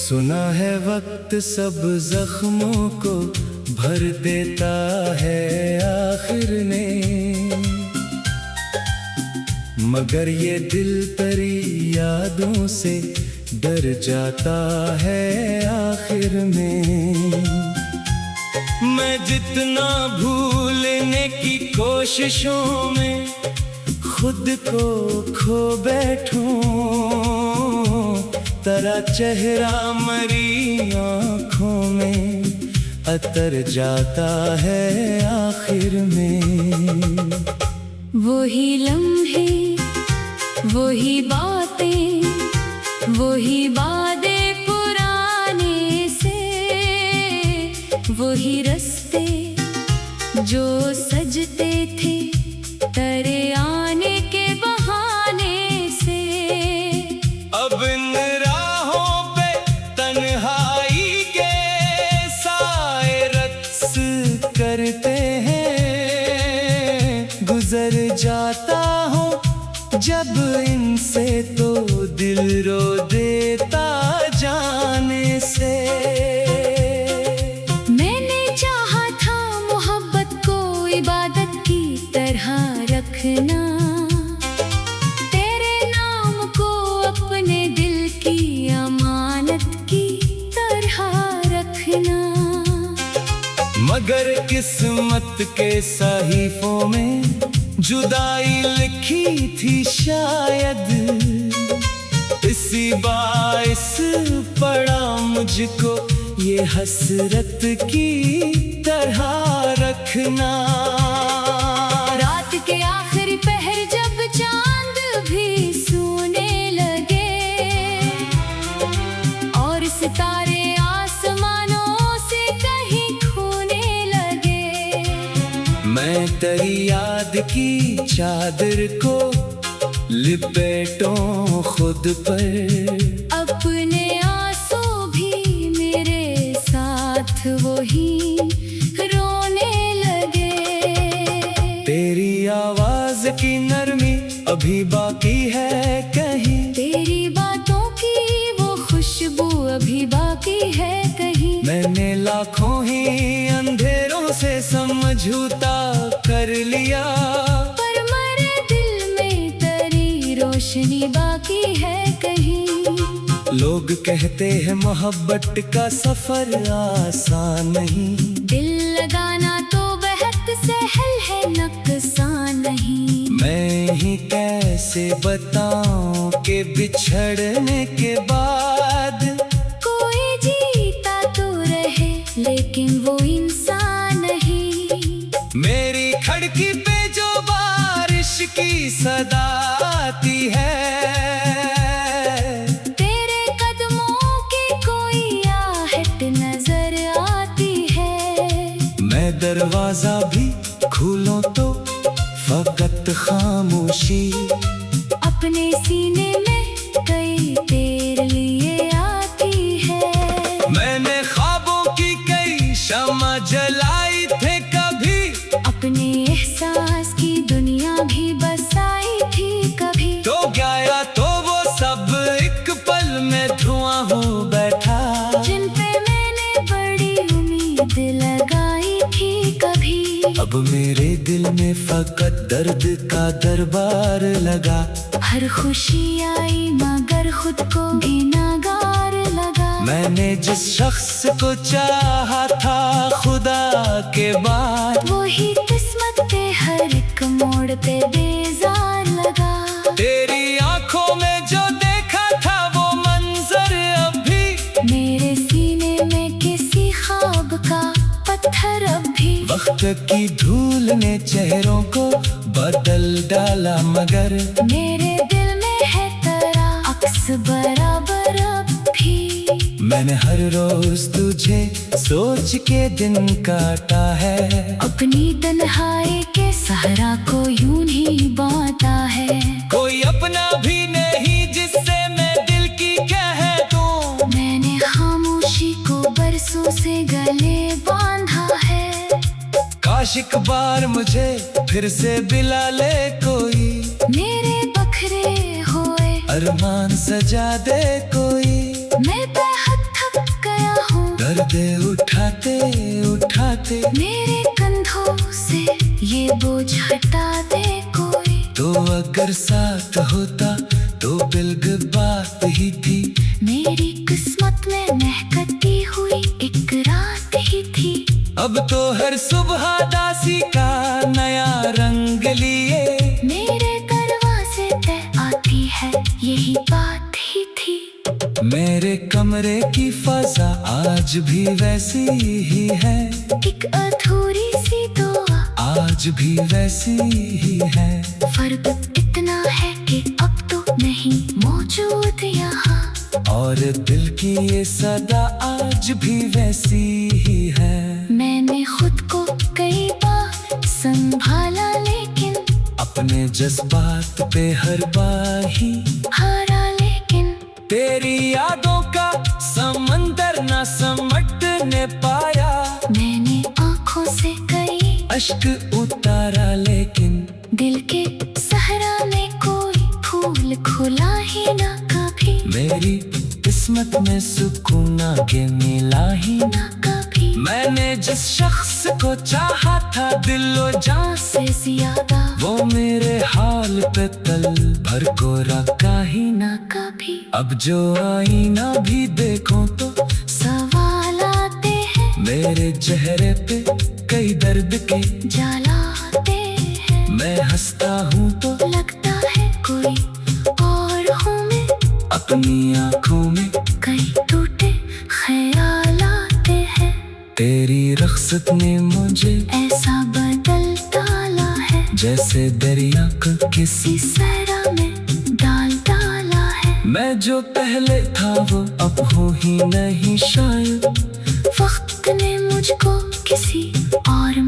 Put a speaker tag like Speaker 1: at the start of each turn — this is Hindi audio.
Speaker 1: सुना है वक्त सब जख्मों को भर देता है आखिर में, मगर ये दिल तेरी यादों से डर जाता है आखिर में। मैं जितना भूलने की कोशिशों में खुद को खो बैठूं, तेरा चेहरा मरी आँखों में अतर जाता है आखिर में।
Speaker 2: वही लम्हे, वही बातें, वही वादे पुराने से, वही रास्ते जो सजते थे तेरे आने के बहाने से।
Speaker 1: अब इन राहों पे तन्हाई के साए रक्स करते हैं, गुजर जाता हूँ जब इनसे तो दिल रो देता जाने से।
Speaker 2: मैंने चाहा था मोहब्बत को इबादत की तरह रखना, तेरे नाम को अपने दिल की अमानत की तरह रखना।
Speaker 1: मगर किस्मत के सहीफों में जुदाई लिखी थी शायद, इसी बाइस पड़ा मुझको ये हसरत की तरह रखना।
Speaker 2: रात के आखिरी पहर जब चांद भी सोने लगे और सितारे आसमानों से कहीं खोने लगे,
Speaker 1: मैं तेरी याद की चादर को लिपेटूं खुद पर,
Speaker 2: अपने आंसू भी मेरे साथ वही रोने लगे।
Speaker 1: तेरी आवाज की नरमी अभी बाकी है कहीं,
Speaker 2: तेरी बातों की वो खुशबू अभी बाकी है कहीं।
Speaker 1: मैंने लाखों ही अंधेरों से समझौता कर लिया,
Speaker 2: पर मेरे दिल में तेरी रोशनी बाकी है कहीं।
Speaker 1: लोग कहते हैं मोहब्बत का सफर आसान नहीं,
Speaker 2: दिल लगाना तो बेहद सहल है नुकसान नहीं।
Speaker 1: मैं ही कैसे बताऊं कि बिछड़ने के बाद
Speaker 2: कोई जीता तो रहे लेकिन वो इंसान नहीं।
Speaker 1: मेरी खिड़की पे जो बारिश की सदा आती है,
Speaker 2: तेरे कदमों की कोई आहट नजर आती है।
Speaker 1: मैं दरवाजा भी खोलूं तो फकत खामोशी
Speaker 2: अपने सीने में कई देर लिए आती है।
Speaker 1: मैंने ख्वाबों की कई शम्मा जलाई थे कभी,
Speaker 2: अपने एहसास की दुनिया भी बसाई थी कभी।
Speaker 1: तो गया तो वो सब एक पल में धुआं हो बैठा,
Speaker 2: जिन पे मैंने बड़ी उम्मीद लगाई थी कभी।
Speaker 1: अब मेरे दिल में फकत दर्द का दरबार लगा।
Speaker 2: हर खुशी आई मगर खुद को भी नागार लगा।
Speaker 1: मैंने जिस शख्स को चाहा था खुदा के बाद,
Speaker 2: वही किस्मत पे हर एक मोड़ पे बेजार लगा।
Speaker 1: तेरी आंखों में जो देखा था वो मंजर अभी
Speaker 2: मेरे सीने में किसी ख्वाब का पत्थर अभी।
Speaker 1: वक्त की धूल ने चेहरों को बदल डाला, मगर
Speaker 2: मेरे दिल में है तेरा अक्स बराबर अब भी।
Speaker 1: मैंने हर रोज तुझे सोच के दिन काटा है,
Speaker 2: अपनी तन्हाई के सहारा को यूं ही बांटा है।
Speaker 1: कोई अपना भी नहीं जिससे मैं दिल की कह दूं।
Speaker 2: मैंने खामोशी को बरसों से गले बांधा है।
Speaker 1: काश एक बार मुझे फिर से बिला ले कोई,
Speaker 2: मेरे बखरे हुए
Speaker 1: अरमान सजा दे कोई।
Speaker 2: मैं बेहद
Speaker 1: उठाते उठाते
Speaker 2: मेरे कंधों से ये बोझ हटा दे कोई।
Speaker 1: तो अगर साथ होता तो बिल्ग बात ही थी।
Speaker 2: मेरी किस्मत में महकती हुई एक रात ही थी।
Speaker 1: अब तो हर सुबह दासी का नया रंग लिए
Speaker 2: मेरे दरवाजे पे आती है, यही बात ही थी।
Speaker 1: मेरे कमरे की फजा आज भी वैसी ही है।
Speaker 2: एक अधूरी सी दुआ
Speaker 1: आज भी वैसी ही है।
Speaker 2: फर्क इतना है कि अब तो नहीं मौजूद यहाँ।
Speaker 1: और दिल की ये सदा आज भी वैसी ही है।
Speaker 2: मैंने खुद को कई बार संभाला, लेकिन
Speaker 1: अपने जज्बात पे हर बार ही
Speaker 2: हारा। लेकिन
Speaker 1: तेरी यादों का समंदर न समटने पाया।
Speaker 2: मैंने आंखों से कई
Speaker 1: अश्क उतारा लेकिन
Speaker 2: दिल के सहरा में कोई फूल खुला ही ना कभी।
Speaker 1: मेरी किस्मत में सुकून आगे मिला ही ना।
Speaker 2: ना कभी
Speaker 1: मैंने जिस शख्स को चाहा था दिलो जान
Speaker 2: से ज्यादा
Speaker 1: वो मेरे हाल पे तल भर को रखा ही ना।
Speaker 2: ना कभी
Speaker 1: अब जो आईना भी देखो तो
Speaker 2: सवाल आते हैं,
Speaker 1: मेरे चेहरे पे कई दर्द के
Speaker 2: जलाते हैं।
Speaker 1: मैं हंसता हूँ तो
Speaker 2: लगता है कोई और हूँ मैं।
Speaker 1: अपनी आँखों में
Speaker 2: कई टूटे ख्याल आते हैं।
Speaker 1: तेरी रख्सत ने मुझे
Speaker 2: ऐसा बदल डाला है,
Speaker 1: जैसे दरिया को किसी
Speaker 2: इस सहरा में डाल डाला है।
Speaker 1: मैं जो पहले था वो अब हो ही नहीं शायद।
Speaker 2: वक्त ने मुझको किसी और